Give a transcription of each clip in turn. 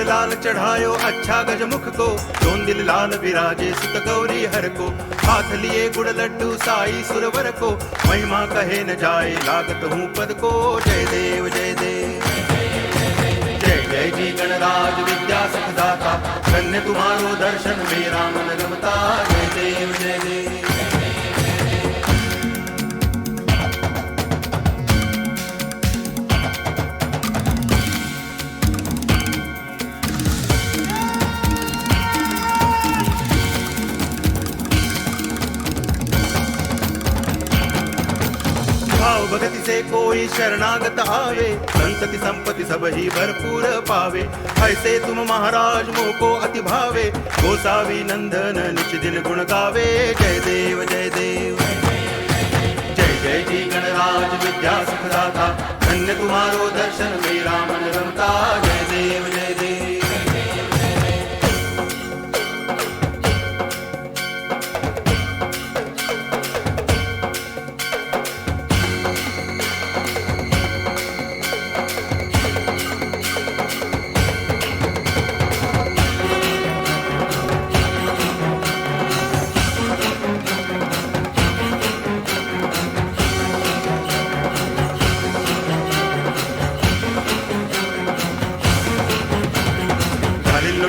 लाल चढ़ायो अच्छा गजमुख को, जोन दिल लाल विराजे सुत गौरी हर को। हाथ लिए गुड़ लड्डू साई सुरवर को, महिमा कहे न जाए लागत हूँ पद को। जय देव जय देव जय जय जी गणराज विद्या सुखदाता, धन्य तुम्हारो दर्शन मेरा मन रमता। जय देव जय देव। भाव भगति से कोई शरणागत आवे, संतति संपत्ति सब ही भरपूर पावे। ऐसे तुम महाराज मोको अति भावे, गोसावी नंदन निच दिन गुण गावे। जय देव जय देव जय जय जी गणराज विद्या सुखदाता, धन्य तुम्हारो दर्शन मेरा मन रमता। जय देव जय देव।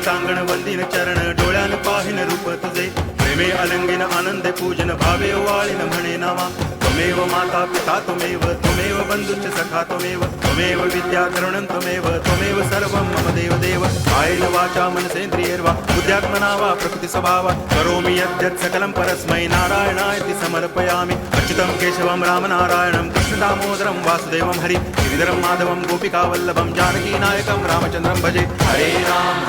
टांगण वंदिन चरण डोळ्यान पाहिन रूप तुझे, प्रेमे अलंगिन आनंदे पूजन भावे वाळीन म्हणे नावा। त्वमेव माता पिता त्वमेव, त्वमेव बंधुश्च सखा त्वमेव, त्वमेव विद्या करुणं त्वमेव, त्वमेव सर्वं मम देव देव। कायेन वाचा मनसेन्द्रियैर्वा बुद्ध्यात्मना वा प्रकृति स्वभावात् करोमि यद्यत् सकलं परस्मै नारायणायति समर्पयामि। अच्युतं केशवं रामनारायणं कृष्ण दामोदरं वासुदेवं हरि गिरिधरं माधवं गोपिकावल्लभं जानकी नायकं रामचन्द्रं भजे। हरे राम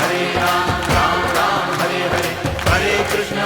राम राम हरे हरे, हरे कृष्ण